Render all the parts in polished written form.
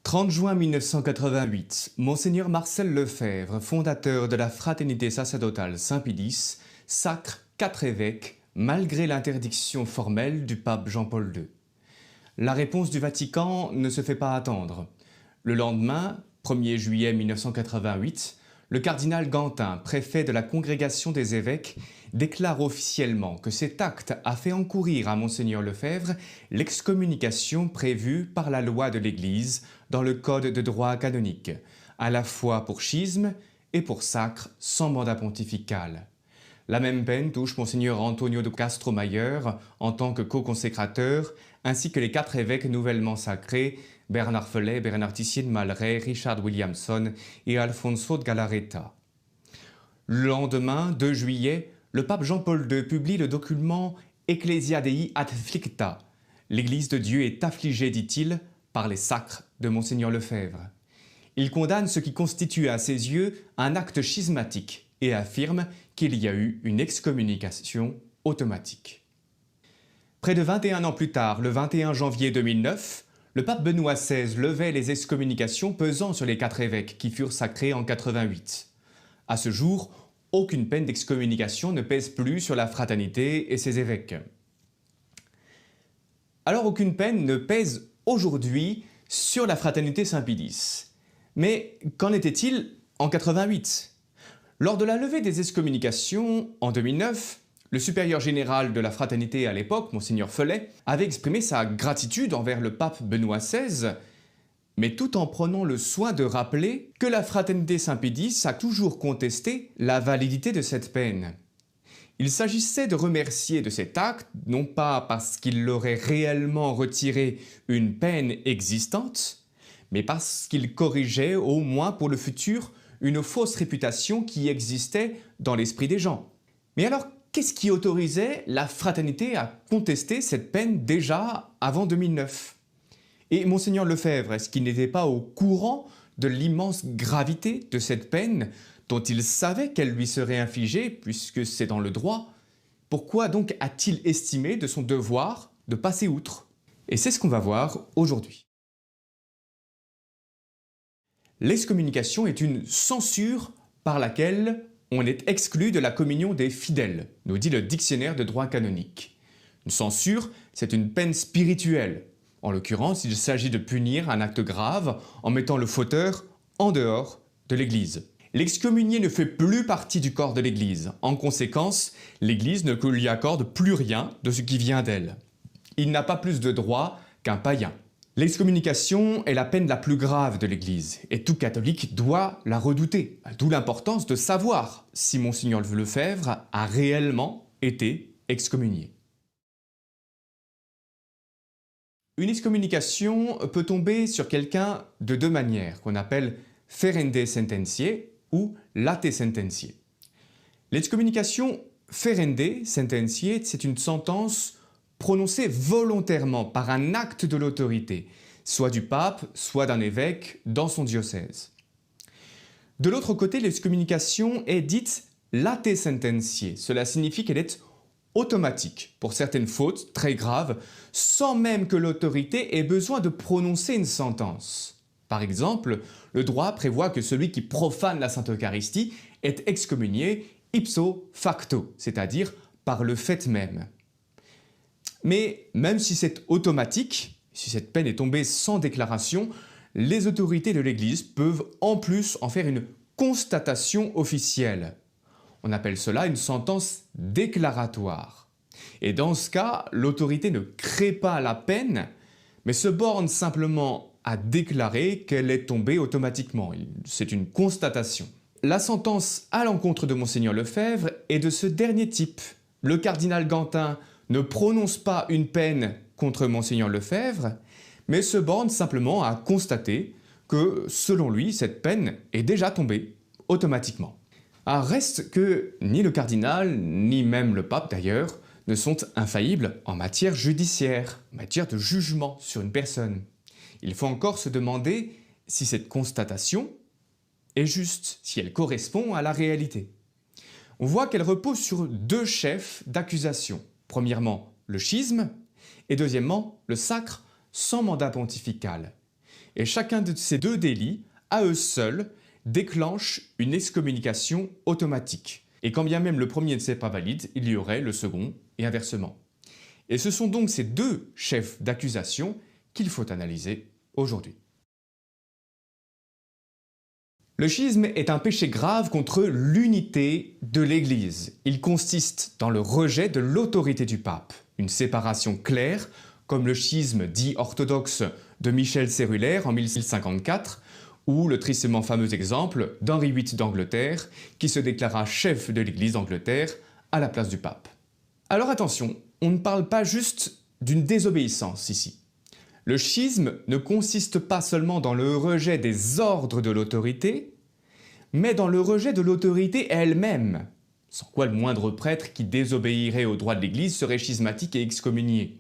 30 juin 1988, Monseigneur Marcel Lefebvre, fondateur de la Fraternité sacerdotale Saint-Pie-X, sacre 4 évêques malgré l'interdiction formelle du pape Jean-Paul II. La réponse du Vatican ne se fait pas attendre. Le lendemain, 1er juillet 1988, le cardinal Gantin, préfet de la Congrégation des évêques, déclare officiellement que cet acte a fait encourir à Monseigneur Lefebvre l'excommunication prévue par la loi de l'Église dans le Code de droit canonique, à la fois pour schisme et pour sacre sans mandat pontifical. La même peine touche Monseigneur Antonio de Castro-Mayer en tant que co-consécrateur, ainsi que les 4 évêques nouvellement sacrés, Bernard Felay, Bernard Tissier de Malray, Richard Williamson et Alfonso de Galarreta. Le lendemain, 2 juillet, le pape Jean-Paul II publie le document Ecclesia Dei afflicta. L'Église de Dieu est affligée, dit-il, par les sacres de Monseigneur Lefebvre. Il condamne ce qui constitue à ses yeux un acte schismatique et affirme qu'il y a eu une excommunication automatique. Près de 21 ans plus tard, le 21 janvier 2009, le pape Benoît XVI levait les excommunications pesant sur les 4 évêques qui furent sacrés en 88. À ce jour, aucune peine d'excommunication ne pèse plus sur la fraternité et ses évêques. Alors aucune peine ne pèse aujourd'hui sur la fraternité Saint-Pie-X. Mais qu'en était-il en 88 ? Lors de la levée des excommunications en 2009, le supérieur général de la fraternité à l'époque, Monseigneur Felay, avait exprimé sa gratitude envers le pape Benoît XVI, mais tout en prenant le soin de rappeler que la fraternité Saint-Pie-X a toujours contesté la validité de cette peine. Il s'agissait de remercier de cet acte, non pas parce qu'il aurait réellement retiré une peine existante, mais parce qu'il corrigeait, au moins pour le futur, une fausse réputation qui existait dans l'esprit des gens. Mais alors, qu'est-ce qui autorisait la fraternité à contester cette peine déjà avant 2009 ? Et Monseigneur Lefebvre, est-ce qu'il n'était pas au courant de l'immense gravité de cette peine dont il savait qu'elle lui serait infligée puisque c'est dans le droit? Pourquoi donc a-t-il estimé de son devoir de passer outre? Et c'est ce qu'on va voir aujourd'hui. L'excommunication est une censure par laquelle on est exclu de la communion des fidèles, nous dit le dictionnaire de droit canonique. Une censure, c'est une peine spirituelle. En l'occurrence, il s'agit de punir un acte grave en mettant le fauteur en dehors de l'Église. L'excommunié ne fait plus partie du corps de l'Église. En conséquence, l'Église ne lui accorde plus rien de ce qui vient d'elle. Il n'a pas plus de droit qu'un païen. L'excommunication est la peine la plus grave de l'Église et tout catholique doit la redouter. D'où l'importance de savoir si Monseigneur Lefebvre a réellement été excommunié. Une excommunication peut tomber sur quelqu'un de 2 manières, qu'on appelle ferende sententiae ou late sententiae. L'excommunication ferende sententiae, c'est une sentence prononcée volontairement par un acte de l'autorité, soit du pape, soit d'un évêque dans son diocèse. De l'autre côté, l'excommunication est dite late sententiae. Cela signifie qu'elle est automatique pour certaines fautes très graves, sans même que l'autorité ait besoin de prononcer une sentence. Par exemple, le droit prévoit que celui qui profane la Sainte Eucharistie est excommunié ipso facto, c'est-à-dire par le fait même. Mais même si c'est automatique, si cette peine est tombée sans déclaration, les autorités de l'Église peuvent en plus en faire une constatation officielle. On appelle cela une sentence déclaratoire. Et dans ce cas, l'autorité ne crée pas la peine, mais se borne simplement à déclarer qu'elle est tombée automatiquement. C'est une constatation. La sentence à l'encontre de Monseigneur Lefebvre est de ce dernier type. Le cardinal Gantin ne prononce pas une peine contre Monseigneur Lefebvre, mais se borne simplement à constater que, selon lui, cette peine est déjà tombée automatiquement. Reste que ni le cardinal, ni même le pape d'ailleurs, ne sont infaillibles en matière judiciaire, en matière de jugement sur une personne. Il faut encore se demander si cette constatation est juste, si elle correspond à la réalité. On voit qu'elle repose sur 2 chefs d'accusation. Premièrement, le schisme, et deuxièmement, le sacre sans mandat pontifical. et chacun de ces deux délits, à eux seuls, déclenche une excommunication automatique. Et quand bien même le premier ne serait pas valide, il y aurait le second et inversement. Et ce sont donc ces deux chefs d'accusation qu'il faut analyser aujourd'hui. Le schisme est un péché grave contre l'unité de l'Église. Il consiste dans le rejet de l'autorité du pape, une séparation claire, comme le schisme dit orthodoxe de Michel Cérulaire en 1054, ou le tristement fameux exemple d'Henri VIII d'Angleterre, qui se déclara chef de l'Église d'Angleterre à la place du pape. Alors attention, on ne parle pas juste d'une désobéissance ici. Le schisme ne consiste pas seulement dans le rejet des ordres de l'autorité, mais dans le rejet de l'autorité elle-même, sans quoi le moindre prêtre qui désobéirait aux droits de l'Église serait schismatique et excommunié.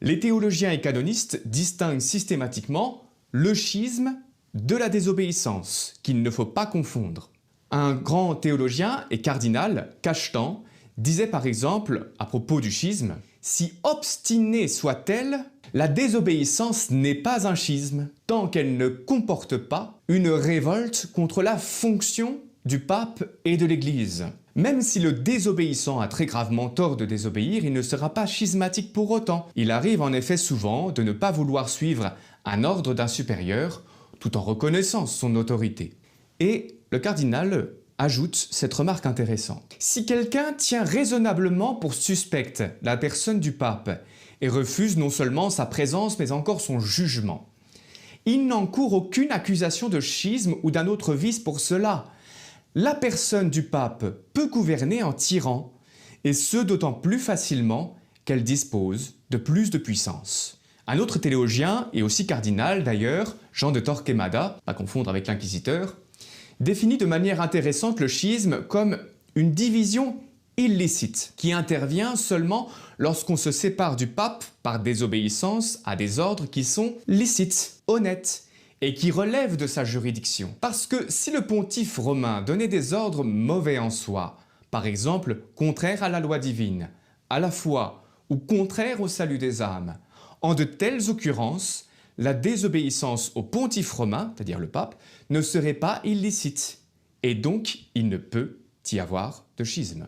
Les théologiens et canonistes distinguent systématiquement le schisme de la désobéissance, qu'il ne faut pas confondre. Un grand théologien et cardinal, Cachetan, disait par exemple, à propos du schisme, « Si obstinée soit-elle, la désobéissance n'est pas un schisme, tant qu'elle ne comporte pas une révolte contre la fonction du pape et de l'Église. Même si le désobéissant a très gravement tort de désobéir, il ne sera pas schismatique pour autant. Il arrive en effet souvent de ne pas vouloir suivre un ordre d'un supérieur, tout en reconnaissant son autorité. » Et le cardinal ajoute cette remarque intéressante. Si quelqu'un tient raisonnablement pour suspecte la personne du pape et refuse non seulement sa présence mais encore son jugement, il n'encourt aucune accusation de schisme ou d'un autre vice pour cela. La personne du pape peut gouverner en tyran, et ce d'autant plus facilement qu'elle dispose de plus de puissance. Un autre théologien, et aussi cardinal d'ailleurs, Jean de Torquemada, pas confondre avec l'inquisiteur, définit de manière intéressante le schisme comme une division illicite qui intervient seulement lorsqu'on se sépare du pape par désobéissance à des ordres qui sont licites, honnêtes et qui relèvent de sa juridiction. Parce que si le pontife romain donnait des ordres mauvais en soi, par exemple contraires à la loi divine, à la foi ou contraires au salut des âmes, en de telles occurrences, la désobéissance au pontife romain, c'est-à-dire le pape, ne serait pas illicite, et donc il ne peut y avoir de schisme.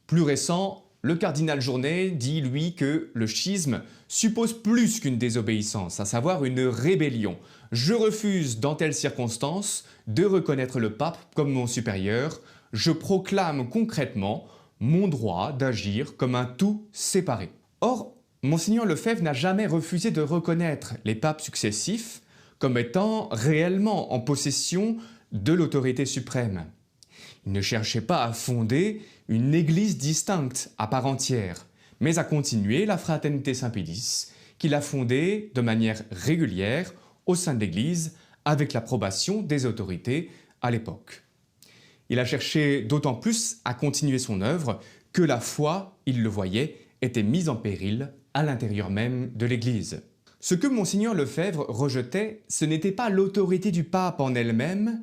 Plus récent, le cardinal Journet dit, lui, que le schisme suppose plus qu'une désobéissance, à savoir une rébellion. Je refuse, dans telles circonstances, de reconnaître le pape comme mon supérieur. Je proclame concrètement mon droit d'agir comme un tout séparé. Or, Monseigneur Lefebvre n'a jamais refusé de reconnaître les papes successifs comme étant réellement en possession de l'autorité suprême. Il ne cherchait pas à fonder une église distincte à part entière, mais à continuer la Fraternité Saint-Pédis qu'il a fondée de manière régulière au sein de l'église avec l'approbation des autorités à l'époque. Il a cherché d'autant plus à continuer son œuvre que la foi, il le voyait, était mise en péril à l'intérieur même de l'Église. Ce que Monseigneur Lefebvre rejetait, ce n'était pas l'autorité du pape en elle-même,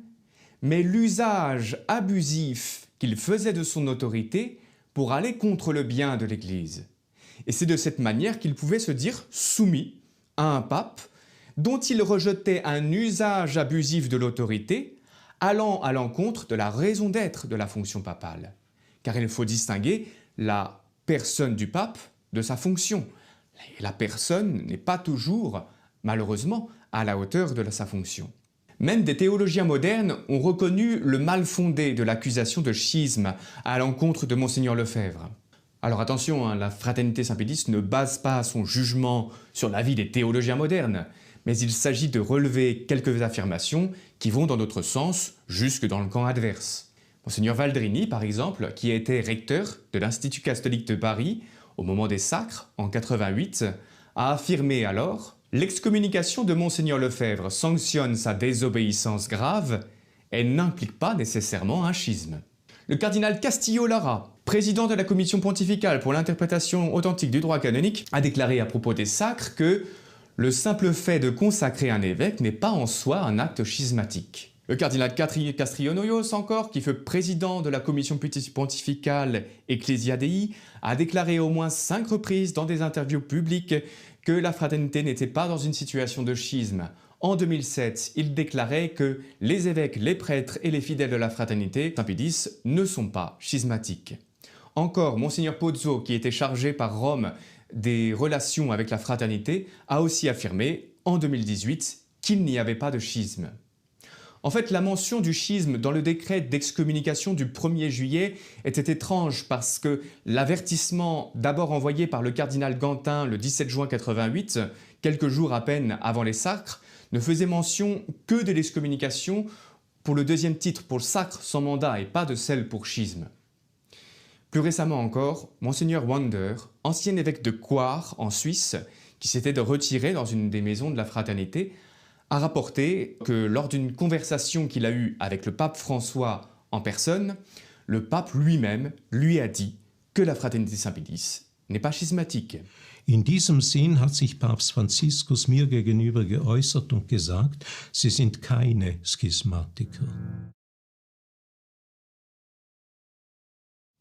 mais l'usage abusif qu'il faisait de son autorité pour aller contre le bien de l'Église. Et c'est de cette manière qu'il pouvait se dire soumis à un pape dont il rejetait un usage abusif de l'autorité allant à l'encontre de la raison d'être de la fonction papale. Car il faut distinguer la personne du pape de sa fonction. Et la personne n'est pas toujours, malheureusement, à la hauteur de sa fonction. Même des théologiens modernes ont reconnu le mal fondé de l'accusation de schisme à l'encontre de Monseigneur Lefebvre. Alors attention, la Fraternité Saint-Pédis ne base pas son jugement sur l'avis des théologiens modernes, mais il s'agit de relever quelques affirmations qui vont dans notre sens jusque dans le camp adverse. Monseigneur Valdrini, par exemple, qui a été recteur de l'Institut catholique de Paris au moment des sacres, en 88, a affirmé alors « L'excommunication de Monseigneur Lefebvre sanctionne sa désobéissance grave et n'implique pas nécessairement un schisme. » Le cardinal Castillo-Lara, président de la commission pontificale pour l'interprétation authentique du droit canonique, a déclaré à propos des sacres que le simple fait de consacrer un évêque n'est pas en soi un acte schismatique. Le cardinal Castrionoios encore, qui fut président de la commission pontificale Ecclesia Dei, a déclaré au moins 5 reprises dans des interviews publiques que la fraternité n'était pas dans une situation de schisme, En 2007, il déclarait que les évêques, les prêtres et les fidèles de la fraternité Saint-Pédis ne sont pas schismatiques. Encore, Monseigneur Pozzo, qui était chargé par Rome des relations avec la fraternité, a aussi affirmé en 2018 qu'il n'y avait pas de schisme. En fait, la mention du schisme dans le décret d'excommunication du 1er juillet était étrange parce que l'avertissement d'abord envoyé par le cardinal Gantin le 17 juin 88, quelques jours à peine avant les sacres, ne faisait mention que de l'excommunication pour le deuxième titre, pour le sacre sans mandat et pas de celle pour schisme. Plus récemment encore, Monseigneur Wander, ancien évêque de Coire en Suisse, qui s'était retiré dans une des maisons de la fraternité, a rapporté que lors d'une conversation qu'il a eue avec le pape François en personne, le pape lui-même lui a dit que la fraternité Saint-Pédis n'est pas schismatique. In diesem Sinn hat sich Papst Franziskus mir gegenüber geäußert und gesagt, sie sind keine Schismatiker.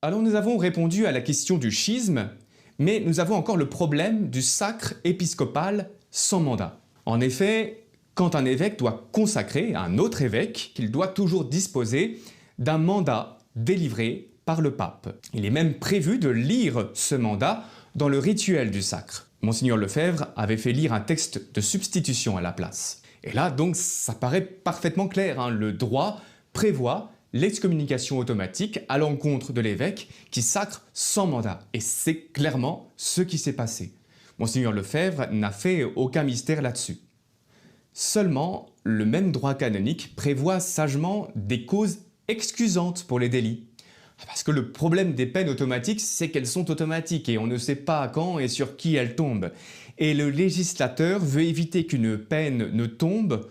Alors nous avons répondu à la question du schisme, mais nous avons encore le problème du sacre épiscopal sans mandat. En effet, quand un évêque doit consacrer un autre évêque, il doit toujours disposer d'un mandat délivré par le pape. Il est même prévu de lire ce mandat dans le rituel du sacre. Monseigneur Lefebvre avait fait lire un texte de substitution à la place. Et là, donc, ça paraît parfaitement clair, hein, le droit prévoit l'excommunication automatique à l'encontre de l'évêque qui sacre sans mandat. Et c'est clairement ce qui s'est passé. Monseigneur Lefebvre n'a fait aucun mystère là-dessus. Seulement, le même droit canonique prévoit sagement des causes excusantes pour les délits. Parce que le problème des peines automatiques, c'est qu'elles sont automatiques et on ne sait pas quand et sur qui elles tombent. Et le législateur veut éviter qu'une peine ne tombe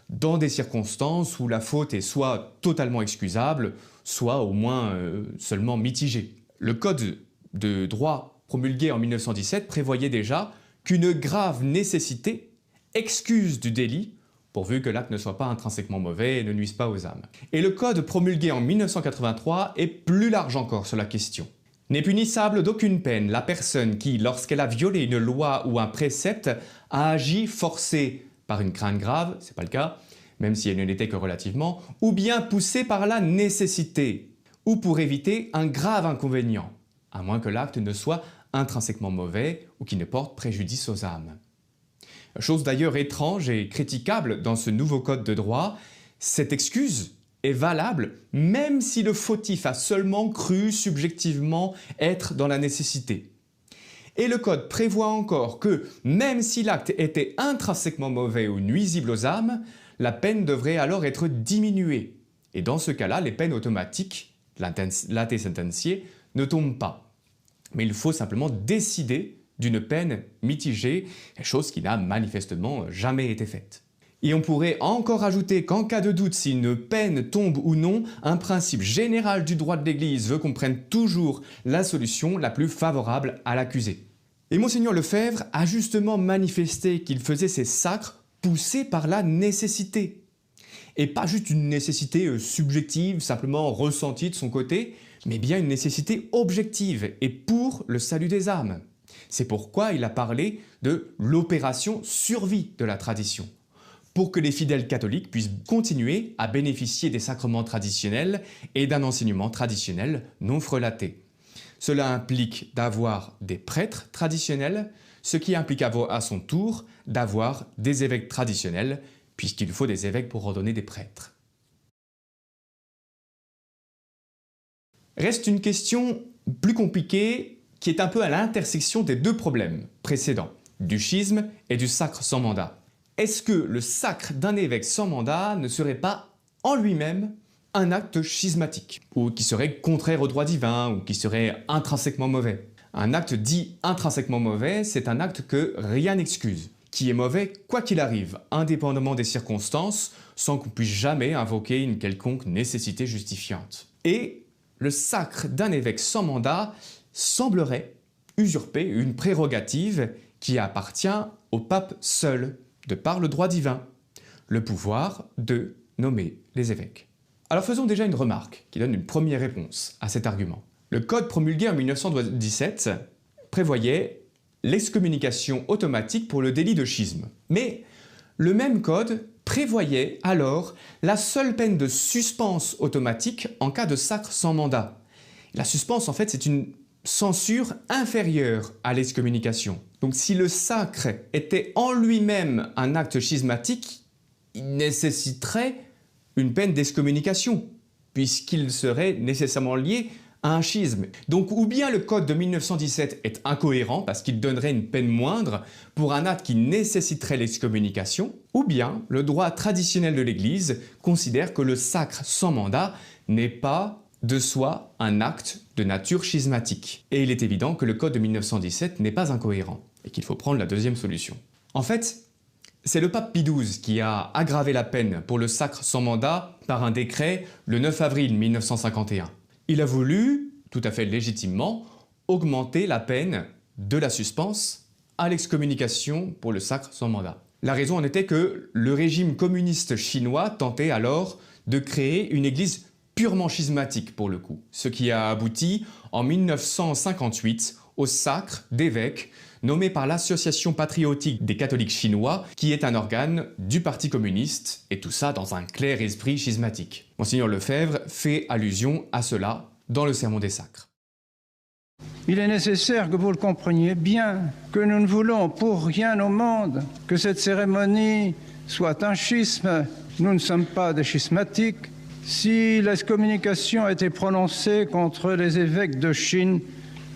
dans des circonstances où la faute est soit totalement excusable, soit au moins seulement mitigée. Le Code de droit promulgué en 1917 prévoyait déjà qu'une grave nécessité excuse du délit, pourvu que l'acte ne soit pas intrinsèquement mauvais et ne nuise pas aux âmes. Et le Code promulgué en 1983 est plus large encore sur la question. N'est punissable d'aucune peine la personne qui, lorsqu'elle a violé une loi ou un précepte, a agi forcée par une crainte grave, c'est pas le cas, même si elle ne l'était que relativement, ou bien poussée par la nécessité, ou pour éviter un grave inconvénient, à moins que l'acte ne soit intrinsèquement mauvais ou qu'il ne porte préjudice aux âmes. Chose d'ailleurs étrange et critiquable dans ce nouveau code de droit, cette excuse est valable même si le fautif a seulement cru subjectivement être dans la nécessité. Et le code prévoit encore que même si l'acte était intrinsèquement mauvais ou nuisible aux âmes, la peine devrait alors être diminuée. Et dans ce cas-là, les peines automatiques, late sententiae, ne tombent pas. Mais il faut simplement décider d'une peine mitigée, chose qui n'a manifestement jamais été faite. Et on pourrait encore ajouter qu'en cas de doute si une peine tombe ou non, un principe général du droit de l'Église veut qu'on prenne toujours la solution la plus favorable à l'accusé. Et Monseigneur Lefebvre a justement manifesté qu'il faisait ces sacres poussés par la nécessité. Et pas juste une nécessité subjective, simplement ressentie de son côté, mais bien une nécessité objective et pour le salut des âmes. C'est pourquoi il a parlé de l'opération survie de la tradition, pour que les fidèles catholiques puissent continuer à bénéficier des sacrements traditionnels et d'un enseignement traditionnel non frelaté. Cela implique d'avoir des prêtres traditionnels, ce qui implique à son tour d'avoir des évêques traditionnels, puisqu'il faut des évêques pour ordonner des prêtres. Reste une question plus compliquée qui est un peu à l'intersection des deux problèmes précédents, du schisme et du sacre sans mandat. Est-ce que le sacre d'un évêque sans mandat ne serait pas en lui-même un acte schismatique, ou qui serait contraire au droit divin, ou qui serait intrinsèquement mauvais? Un acte dit intrinsèquement mauvais, c'est un acte que rien n'excuse, qui est mauvais quoi qu'il arrive, indépendamment des circonstances, sans qu'on puisse jamais invoquer une quelconque nécessité justifiante. Et le sacre d'un évêque sans mandat semblerait usurper une prérogative qui appartient au pape seul, de par le droit divin, le pouvoir de nommer les évêques. Alors faisons déjà une remarque qui donne une première réponse à cet argument. Le code promulgué en 1917 prévoyait l'excommunication automatique pour le délit de schisme. Mais Le même code prévoyait alors la seule peine de suspense automatique en cas de sacre sans mandat. La suspense, en fait, c'est une censure inférieure à l'excommunication. Donc si le sacre était en lui-même un acte schismatique, il nécessiterait une peine d'excommunication, puisqu'il serait nécessairement lié à un schisme. Donc ou bien le code de 1917 est incohérent parce qu'il donnerait une peine moindre pour un acte qui nécessiterait l'excommunication, ou bien le droit traditionnel de l'Église considère que le sacre sans mandat n'est pas de soi un acte de nature schismatique. Et il est évident que le code de 1917 n'est pas incohérent et qu'il faut prendre la deuxième solution. En fait, c'est le pape Pie XII qui a aggravé la peine pour le sacre sans mandat par un décret le 9 avril 1951. Il a voulu, tout à fait légitimement, augmenter la peine de la suspense à l'excommunication pour le sacre sans mandat. La raison en était que le régime communiste chinois tentait alors de créer une église purement schismatique pour le coup, ce qui a abouti en 1958 au sacre d'évêques nommé par l'Association patriotique des catholiques chinois, qui est un organe du Parti communiste, et tout ça dans un clair esprit schismatique. Monseigneur Lefebvre fait allusion à cela dans le Sermon des Sacres. Il est nécessaire que vous le compreniez bien, que nous ne voulons pour rien au monde que cette cérémonie soit un schisme. Nous ne sommes pas des schismatiques. Si l'excommunication a été prononcée contre les évêques de Chine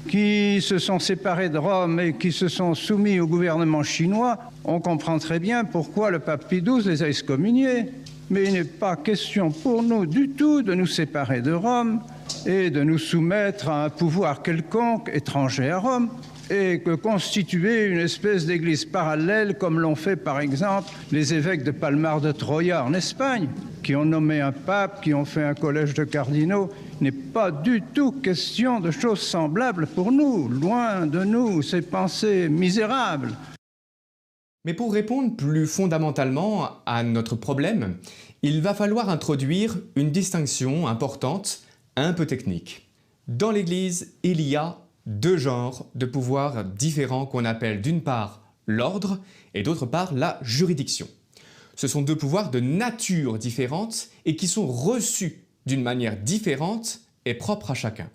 qui se sont séparés de Rome et qui se sont soumis au gouvernement chinois, on comprend très bien pourquoi le pape Pie XII les a excommuniés. Mais il n'est pas question pour nous du tout de nous séparer de Rome et de nous soumettre à un pouvoir quelconque étranger à Rome et que constituer une espèce d'église parallèle comme l'ont fait par exemple les évêques de Palmar de Troya en Espagne, qui ont nommé un pape, qui ont fait un collège de cardinaux. Il n'est pas du tout question de choses semblables pour nous, loin de nous, ces pensées misérables. Mais pour répondre plus fondamentalement à notre problème, il va falloir introduire une distinction importante, un peu technique. Dans l'Église, il y a deux genres de pouvoirs différents qu'on appelle d'une part l'ordre et d'autre part la juridiction. Ce sont deux pouvoirs de nature différente et qui sont reçus d'une manière différente et propre à chacun.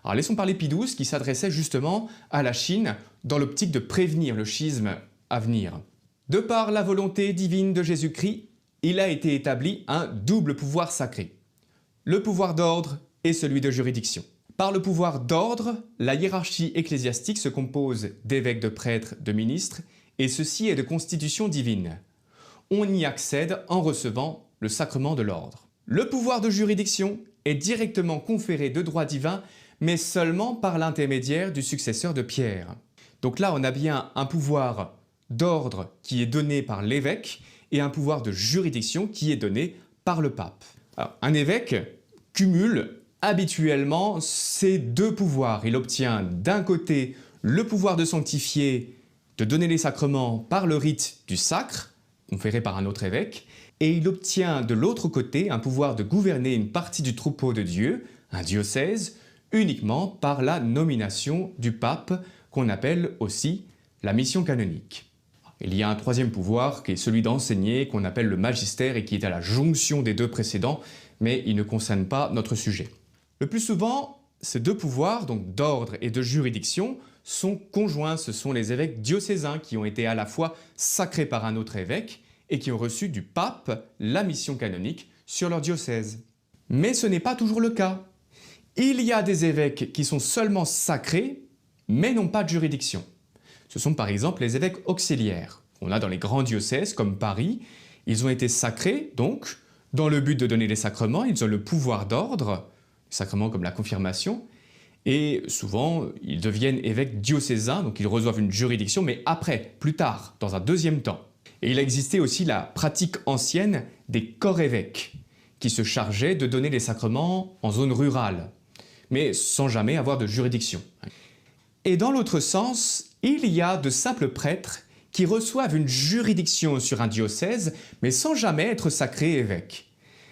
Alors laissons parler Pie XII qui s'adressait justement à la Chine dans l'optique de prévenir le schisme à venir. De par la volonté divine de Jésus-Christ, il a été établi un double pouvoir sacré. Le pouvoir d'ordre et celui de juridiction. Par le pouvoir d'ordre, la hiérarchie ecclésiastique se compose d'évêques, de prêtres, de ministres, et ceci est de constitution divine. On y accède en recevant le sacrement de l'ordre. Le pouvoir de juridiction est directement conféré de droit divin, mais seulement par l'intermédiaire du successeur de Pierre. Donc là, on a bien un pouvoir d'ordre qui est donné par l'évêque et un pouvoir de juridiction qui est donné par le pape. Alors, un évêque cumule habituellement ces deux pouvoirs. Il obtient d'un côté le pouvoir de sanctifier, de donner les sacrements par le rite du sacre, conféré par un autre évêque, et il obtient de l'autre côté un pouvoir de gouverner une partie du troupeau de Dieu, un diocèse, uniquement par la nomination du pape, qu'on appelle aussi la mission canonique. Il y a un troisième pouvoir qui est celui d'enseigner, qu'on appelle le magistère et qui est à la jonction des deux précédents, mais il ne concerne pas notre sujet. Le plus souvent, ces deux pouvoirs, donc d'ordre et de juridiction, sont conjoints. Ce sont les évêques diocésains qui ont été à la fois sacrés par un autre évêque et qui ont reçu du pape la mission canonique sur leur diocèse. Mais ce n'est pas toujours le cas. Il y a des évêques qui sont seulement sacrés, mais n'ont pas de juridiction. Ce sont par exemple les évêques auxiliaires. On a dans les grands diocèses comme Paris, ils ont été sacrés, donc, dans le but de donner les sacrements, ils ont le pouvoir d'ordre, les sacrements comme la confirmation, et souvent ils deviennent évêques diocésains, donc ils reçoivent une juridiction, mais après, plus tard, dans un deuxième temps. Et il a existé aussi la pratique ancienne des corps évêques, qui se chargeaient de donner les sacrements en zone rurale, mais sans jamais avoir de juridiction. Et dans l'autre sens, il y a de simples prêtres qui reçoivent une juridiction sur un diocèse, mais sans jamais être sacrés évêques.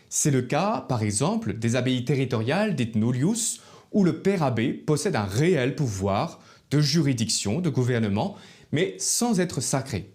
C'est le cas, par exemple, des abbayes territoriales dites nullius, où le père abbé possède un réel pouvoir de juridiction, de gouvernement, mais sans être sacré.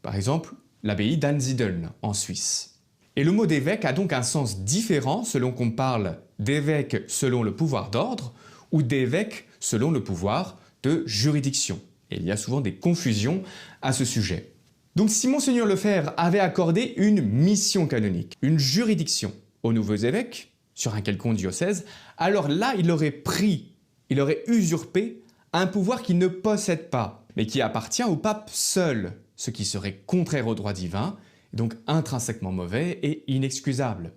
Par exemple, l'abbaye d'Einsiedeln en Suisse. Et le mot d'évêque a donc un sens différent selon qu'on parle d'évêque selon le pouvoir d'ordre ou d'évêque selon le pouvoir de juridiction. Et il y a souvent des confusions à ce sujet. Donc si Monseigneur Lefebvre avait accordé une mission canonique, une juridiction aux nouveaux évêques sur un quelconque diocèse, alors là il aurait usurpé un pouvoir qu'il ne possède pas, mais qui appartient au pape seul, ce qui serait contraire au droit divin, donc intrinsèquement mauvais et inexcusable.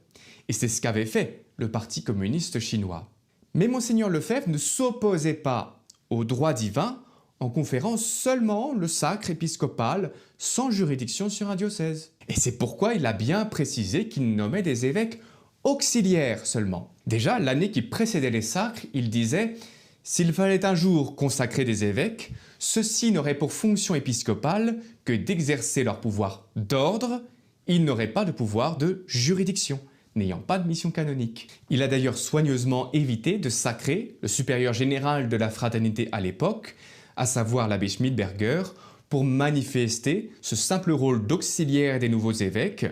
Et c'est ce qu'avait fait le Parti communiste chinois. Mais Monseigneur Lefebvre ne s'opposait pas au droit divin en conférant seulement le sacre épiscopal sans juridiction sur un diocèse. Et c'est pourquoi il a bien précisé qu'il nommait des évêques auxiliaires seulement. Déjà, l'année qui précédait les sacres, il disait « S'il fallait un jour consacrer des évêques, ceux-ci n'auraient pour fonction épiscopale que d'exercer leur pouvoir d'ordre, ils n'auraient pas de pouvoir de juridiction, n'ayant pas de mission canonique. » Il a d'ailleurs soigneusement évité de sacrer le supérieur général de la fraternité à l'époque, à savoir l'abbé Schmidberger, pour manifester ce simple rôle d'auxiliaire des nouveaux évêques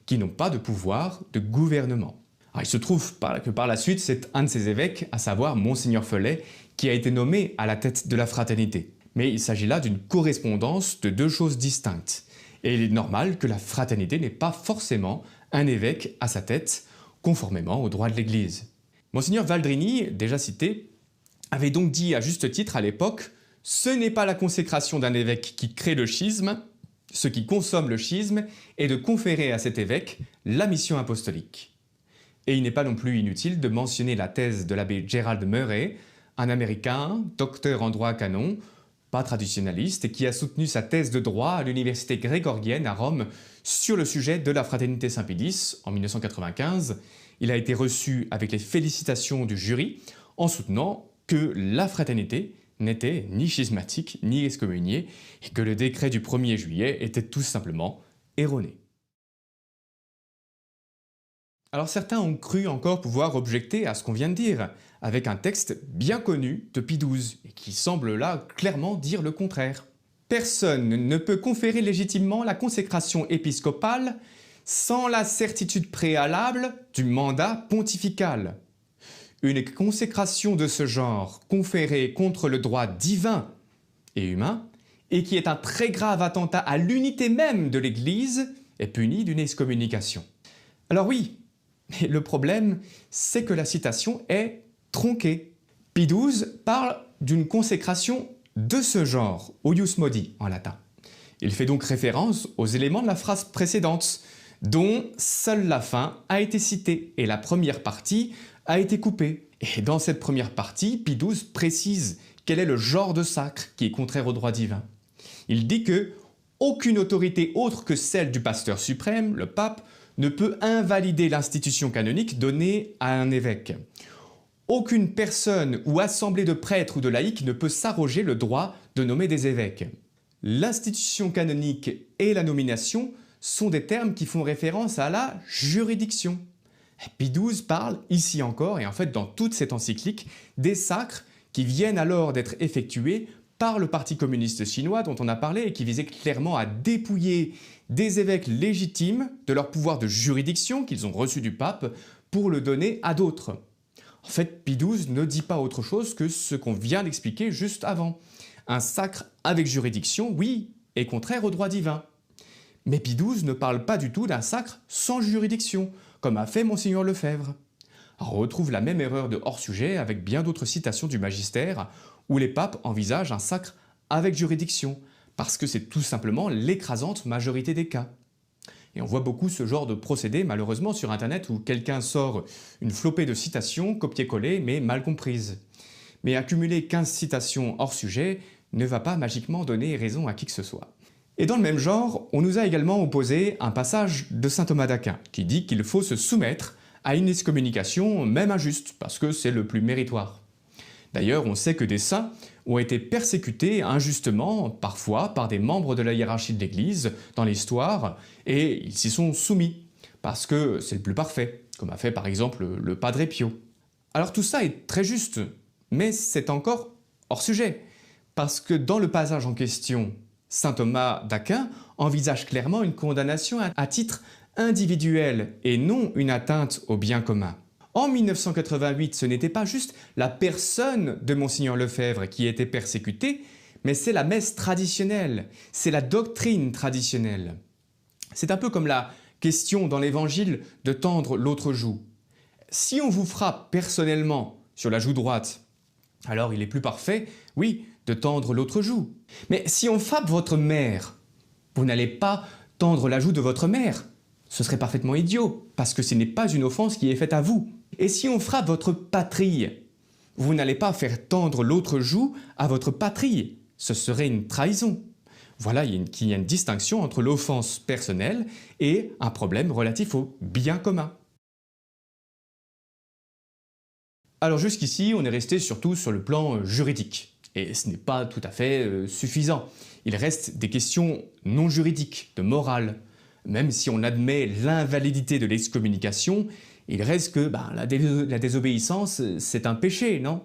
qui n'ont pas de pouvoir de gouvernement. Alors, il se trouve que par la suite, c'est un de ces évêques, à savoir Monseigneur Follet, qui a été nommé à la tête de la fraternité. Mais il s'agit là d'une correspondance de deux choses distinctes. Et il est normal que la fraternité n'ait pas forcément un évêque à sa tête, conformément au droit de l'Église. Monseigneur Valdrini, déjà cité, avait donc dit à juste titre à l'époque « Ce n'est pas la consécration d'un évêque qui crée le schisme, ce qui consomme le schisme est de conférer à cet évêque la mission apostolique. » Et il n'est pas non plus inutile de mentionner la thèse de l'abbé Gerald Murray, un Américain, docteur en droit canon, pas traditionnaliste, et qui a soutenu sa thèse de droit à l'université grégorienne à Rome sur le sujet de la fraternité Saint-Pédis en 1995. Il a été reçu avec les félicitations du jury en soutenant que la fraternité n'était ni schismatique ni excommuniée et que le décret du 1er juillet était tout simplement erroné. Alors certains ont cru encore pouvoir objecter à ce qu'on vient de dire, avec un texte bien connu de Pie XII, et qui semble là clairement dire le contraire. Personne ne peut conférer légitimement la consécration épiscopale sans la certitude préalable du mandat pontifical. Une consécration de ce genre, conférée contre le droit divin et humain, et qui est un très grave attentat à l'unité même de l'Église, est punie d'une excommunication. Alors oui, mais le problème, c'est que la citation est tronquée. Pie XII parle d'une consécration de ce genre, ius modi en latin. Il fait donc référence aux éléments de la phrase précédente, dont seule la fin a été citée et la première partie a été coupée. Et dans cette première partie, Pie XII précise quel est le genre de sacre qui est contraire au droit divin. Il dit que aucune autorité autre que celle du pasteur suprême, le pape, ne peut invalider l'institution canonique donnée à un évêque. Aucune personne ou assemblée de prêtres ou de laïcs ne peut s'arroger le droit de nommer des évêques. L'institution canonique et la nomination sont des termes qui font référence à la juridiction. Pie XII parle, ici encore, et en fait dans toute cette encyclique, des sacres qui viennent alors d'être effectués par le Parti communiste chinois dont on a parlé et qui visait clairement à dépouiller des évêques légitimes de leur pouvoir de juridiction qu'ils ont reçu du pape pour le donner à d'autres. En fait, Pie XII ne dit pas autre chose que ce qu'on vient d'expliquer juste avant. Un sacre avec juridiction, oui, est contraire au droit divin. Mais Pie XII ne parle pas du tout d'un sacre sans juridiction, comme a fait Monseigneur Lefebvre. On retrouve la même erreur de hors-sujet avec bien d'autres citations du magistère où les papes envisagent un sacre avec juridiction, parce que c'est tout simplement l'écrasante majorité des cas. Et on voit beaucoup ce genre de procédé malheureusement sur internet où quelqu'un sort une flopée de citations copiées-collées mais mal comprises. Mais accumuler 15 citations hors sujet ne va pas magiquement donner raison à qui que ce soit. Et dans le même genre, on nous a également opposé un passage de saint Thomas d'Aquin qui dit qu'il faut se soumettre à une excommunication même injuste parce que c'est le plus méritoire. D'ailleurs, on sait que des saints ont été persécutés injustement, parfois par des membres de la hiérarchie de l'Église dans l'histoire, et ils s'y sont soumis, parce que c'est le plus parfait, comme a fait par exemple le Padre Pio. Alors tout ça est très juste, mais c'est encore hors sujet, parce que dans le passage en question, saint Thomas d'Aquin envisage clairement une condamnation à titre individuel et non une atteinte au bien commun. En 1988, ce n'était pas juste la personne de Mgr Lefebvre qui était persécutée, mais c'est la messe traditionnelle, c'est la doctrine traditionnelle. C'est un peu comme la question dans l'Évangile de tendre l'autre joue. Si on vous frappe personnellement sur la joue droite, alors il est plus parfait, oui, de tendre l'autre joue. Mais si on frappe votre mère, vous n'allez pas tendre la joue de votre mère. Ce serait parfaitement idiot, parce que ce n'est pas une offense qui est faite à vous. Et si on frappe votre patrie, vous n'allez pas faire tendre l'autre joue à votre patrie. Ce serait une trahison. Voilà, il y a une distinction entre l'offense personnelle et un problème relatif au bien commun. Alors jusqu'ici, on est resté surtout sur le plan juridique. Et ce n'est pas tout à fait suffisant. Il reste des questions non juridiques, de morale. Même si on admet l'invalidité de l'excommunication, il reste que la désobéissance, c'est un péché, non?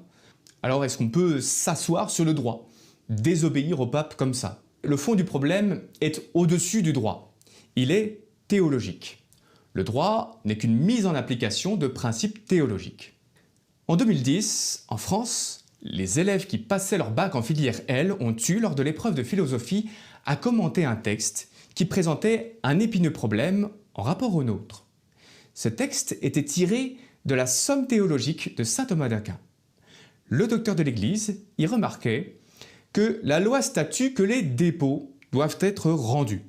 Alors est-ce qu'on peut s'asseoir sur le droit? Désobéir au pape comme ça? Le fond du problème est au-dessus du droit. Il est théologique. Le droit n'est qu'une mise en application de principes théologiques. En 2010, en France, les élèves qui passaient leur bac en filière L ont eu, lors de l'épreuve de philosophie, à commenter un texte qui présentait un épineux problème en rapport au nôtre. Ce texte était tiré de la Somme théologique de saint Thomas d'Aquin. Le docteur de l'Église y remarquait que la loi statue que les dépôts doivent être rendus.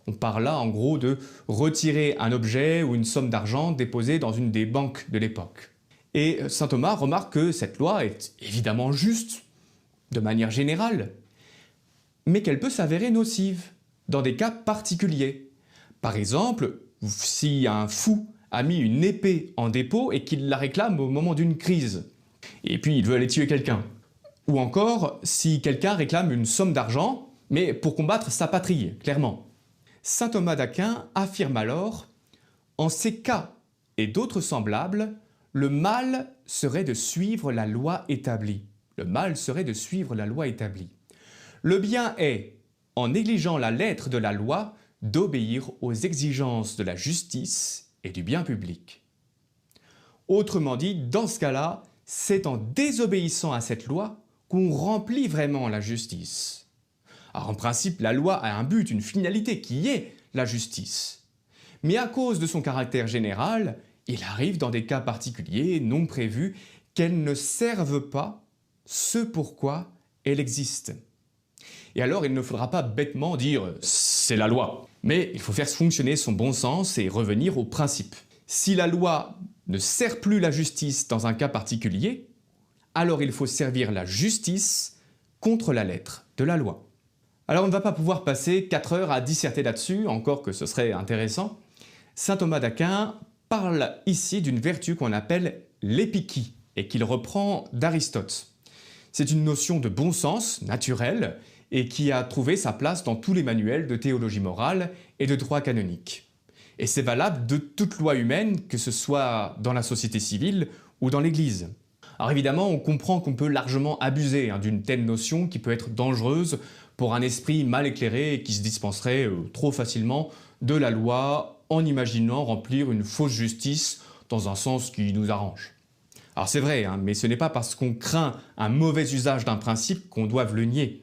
On parle là en gros de retirer un objet ou une somme d'argent déposée dans une des banques de l'époque. Et saint Thomas remarque que cette loi est évidemment juste, de manière générale, mais qu'elle peut s'avérer nocive dans des cas particuliers. Par exemple, si un fou a mis une épée en dépôt et qu'il la réclame au moment d'une crise, et puis il veut aller tuer quelqu'un. Ou encore, si quelqu'un réclame une somme d'argent, mais pour combattre sa patrie, clairement. Saint Thomas d'Aquin affirme alors « En ces cas et d'autres semblables, le mal serait de suivre la loi établie. » Le mal serait de suivre la loi établie. Le bien est, en négligeant la lettre de la loi, d'obéir aux exigences de la justice et du bien public. Autrement dit, dans ce cas-là, c'est en désobéissant à cette loi qu'on remplit vraiment la justice. Alors en principe, la loi a un but, une finalité qui est la justice. Mais à cause de son caractère général, il arrive dans des cas particuliers, non prévus, qu'elle ne serve pas ce pourquoi elle existe. Et alors il ne faudra pas bêtement dire « c'est la loi », mais il faut faire fonctionner son bon sens et revenir au principe. Si la loi ne sert plus la justice dans un cas particulier, alors il faut servir la justice contre la lettre de la loi. Alors on ne va pas pouvoir passer 4 heures à disserter là-dessus, encore que ce serait intéressant. Saint Thomas d'Aquin parle ici d'une vertu qu'on appelle l'épikie et qu'il reprend d'Aristote. C'est une notion de bon sens, naturelle, et qui a trouvé sa place dans tous les manuels de théologie morale et de droit canonique. Et c'est valable de toute loi humaine, que ce soit dans la société civile ou dans l'Église. Alors évidemment, on comprend qu'on peut largement abuser d'une telle notion qui peut être dangereuse pour un esprit mal éclairé et qui se dispenserait trop facilement de la loi en imaginant remplir une fausse justice dans un sens qui nous arrange. Alors c'est vrai, mais ce n'est pas parce qu'on craint un mauvais usage d'un principe qu'on doive le nier.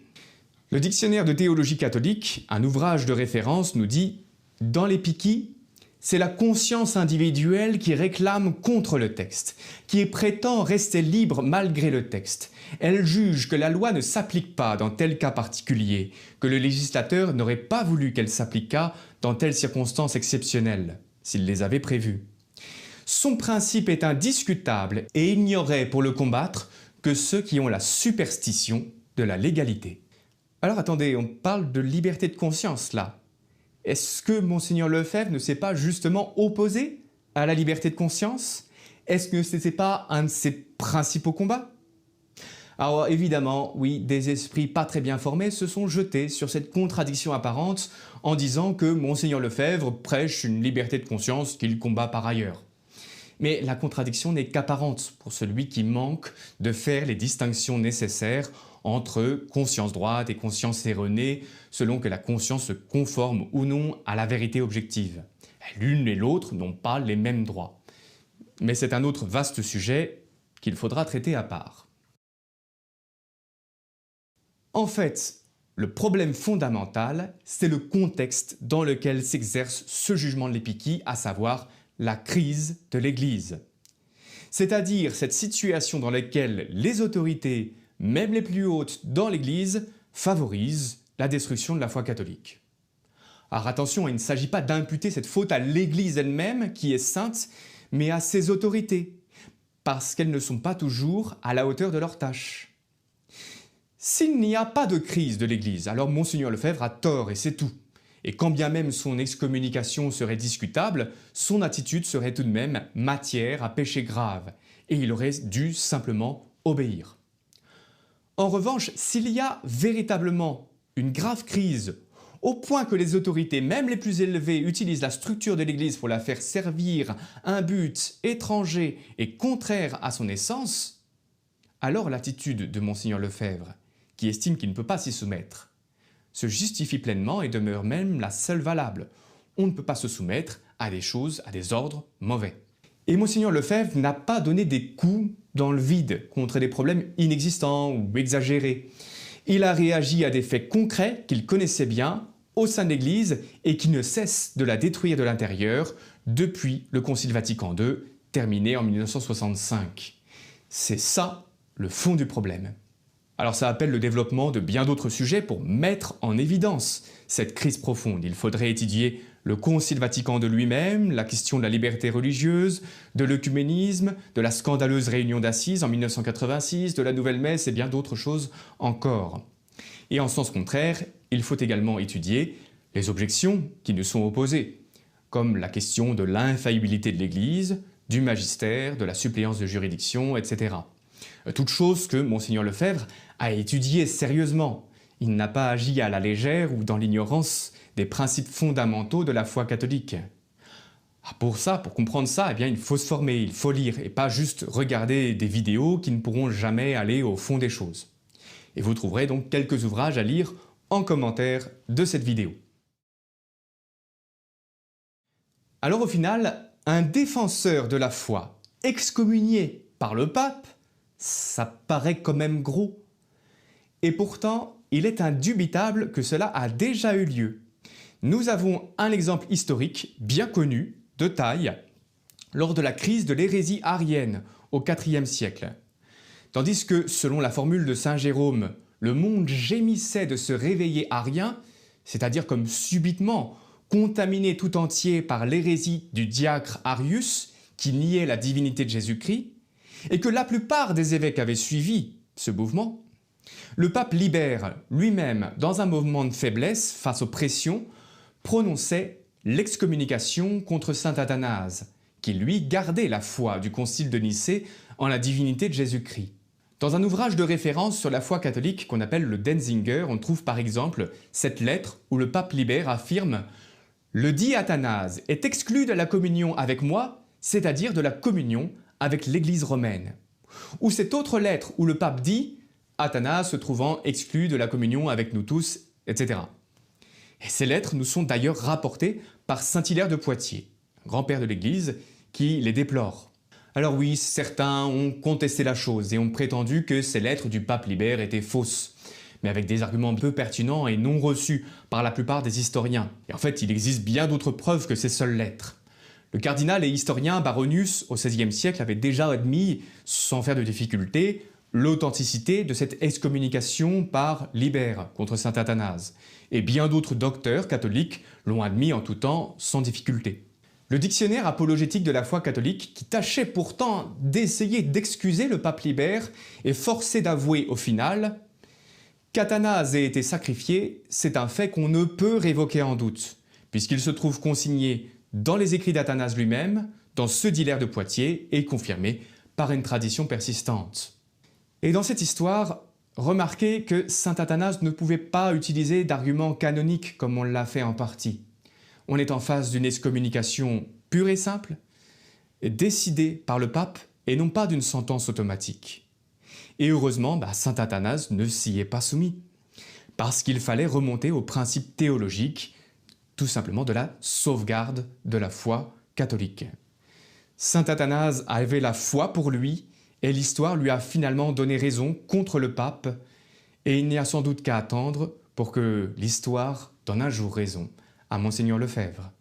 Le dictionnaire de théologie catholique, un ouvrage de référence, nous dit « Dans l'épikie, c'est la conscience individuelle qui réclame contre le texte, qui prétend rester libre malgré le texte. Elle juge que la loi ne s'applique pas dans tel cas particulier, que le législateur n'aurait pas voulu qu'elle s'appliquât dans telles circonstances exceptionnelles, s'il les avait prévues. Son principe est indiscutable et il n'y aurait pour le combattre que ceux qui ont la superstition de la légalité. » Alors attendez, on parle de liberté de conscience là. Est-ce que Mgr Lefebvre ne s'est pas justement opposé à la liberté de conscience? Est-ce que ce n'était pas un de ses principaux combats? Alors évidemment, oui, des esprits pas très bien formés se sont jetés sur cette contradiction apparente en disant que Mgr Lefebvre prêche une liberté de conscience qu'il combat par ailleurs. Mais la contradiction n'est qu'apparente pour celui qui manque de faire les distinctions nécessaires entre conscience droite et conscience erronée, selon que la conscience se conforme ou non à la vérité objective. L'une et l'autre n'ont pas les mêmes droits. Mais c'est un autre vaste sujet qu'il faudra traiter à part. En fait, le problème fondamental, c'est le contexte dans lequel s'exerce ce jugement de l'Épikée, à savoir la crise de l'Église. C'est-à-dire cette situation dans laquelle les autorités, même les plus hautes dans l'Église, favorisent la destruction de la foi catholique. Alors attention, il ne s'agit pas d'imputer cette faute à l'Église elle-même, qui est sainte, mais à ses autorités, parce qu'elles ne sont pas toujours à la hauteur de leurs tâches. S'il n'y a pas de crise de l'Église, alors Monseigneur Lefebvre a tort et c'est tout. Et quand bien même son excommunication serait discutable, son attitude serait tout de même matière à péché grave, et il aurait dû simplement obéir. En revanche, s'il y a véritablement une grave crise, au point que les autorités, même les plus élevées, utilisent la structure de l'Église pour la faire servir un but étranger et contraire à son essence, alors l'attitude de Monseigneur Lefebvre, qui estime qu'il ne peut pas s'y soumettre, se justifie pleinement et demeure même la seule valable. On ne peut pas se soumettre à des choses, à des ordres mauvais. Et Monseigneur Lefebvre n'a pas donné des coups dans le vide contre des problèmes inexistants ou exagérés. Il a réagi à des faits concrets qu'il connaissait bien au sein de l'Église et qui ne cessent de la détruire de l'intérieur depuis le Concile Vatican II, terminé en 1965. C'est ça le fond du problème. Alors ça appelle le développement de bien d'autres sujets pour mettre en évidence cette crise profonde. Il faudrait étudier le Concile Vatican II lui-même, la question de la liberté religieuse, de l'œcuménisme, de la scandaleuse réunion d'Assises en 1986, de la Nouvelle Messe et bien d'autres choses encore. Et en sens contraire, il faut également étudier les objections qui nous sont opposées, comme la question de l'infaillibilité de l'Église, du magistère, de la suppléance de juridiction, etc. Toutes choses que Monseigneur Lefebvre a étudiées sérieusement. Il n'a pas agi à la légère ou dans l'ignorance des principes fondamentaux de la foi catholique. Pour comprendre ça, eh bien, il faut se former, il faut lire et pas juste regarder des vidéos qui ne pourront jamais aller au fond des choses. Et vous trouverez donc quelques ouvrages à lire en commentaire de cette vidéo. Alors au final, un défenseur de la foi excommunié par le pape, ça paraît quand même gros. Et pourtant, il est indubitable que cela a déjà eu lieu. Nous avons un exemple historique bien connu, de taille, lors de la crise de l'hérésie arienne au IVe siècle. Tandis que, selon la formule de saint Jérôme, le monde gémissait de se réveiller arien, c'est-à-dire comme subitement contaminé tout entier par l'hérésie du diacre Arius, qui niait la divinité de Jésus-Christ, et que la plupart des évêques avaient suivi ce mouvement, le pape Libère lui-même, dans un mouvement de faiblesse face aux pressions, prononçait l'excommunication contre saint Athanase, qui lui gardait la foi du concile de Nicée en la divinité de Jésus-Christ. Dans un ouvrage de référence sur la foi catholique qu'on appelle le Denzinger, on trouve par exemple cette lettre où le pape Libère affirme « Le dit Athanase est exclu de la communion avec moi, c'est-à-dire de la communion avec l'Église romaine. » Ou cette autre lettre où le pape dit « Athanase se trouvant exclu de la communion avec nous tous, etc. » Et ces lettres nous sont d'ailleurs rapportées par saint Hilaire de Poitiers, grand-père de l'Église, qui les déplore. Alors oui, certains ont contesté la chose et ont prétendu que ces lettres du pape Libère étaient fausses, mais avec des arguments peu pertinents et non reçus par la plupart des historiens. Et en fait, il existe bien d'autres preuves que ces seules lettres. Le cardinal et historien Baronius, au XVIe siècle, avait déjà admis, sans faire de difficulté, l'authenticité de cette excommunication par Libère contre saint Athanase, et bien d'autres docteurs catholiques l'ont admis en tout temps sans difficulté. Le dictionnaire apologétique de la foi catholique, qui tâchait pourtant d'essayer d'excuser le pape Libère, est forcé d'avouer au final qu'Athanase ait été sacrifié, c'est un fait qu'on ne peut révoquer en doute, puisqu'il se trouve consigné dans les écrits d'Athanase lui-même, dans ceux d'Hilaire de Poitiers, et confirmé par une tradition persistante. Et dans cette histoire, remarquez que saint Athanase ne pouvait pas utiliser d'arguments canoniques comme on l'a fait en partie. On est en face d'une excommunication pure et simple, décidée par le pape et non pas d'une sentence automatique. Et heureusement, saint Athanase ne s'y est pas soumis, parce qu'il fallait remonter au principe théologique, tout simplement de la sauvegarde de la foi catholique. Saint Athanase avait la foi pour lui, et l'histoire lui a finalement donné raison contre le pape, et il n'y a sans doute qu'à attendre pour que l'histoire donne un jour raison à Monseigneur Lefebvre.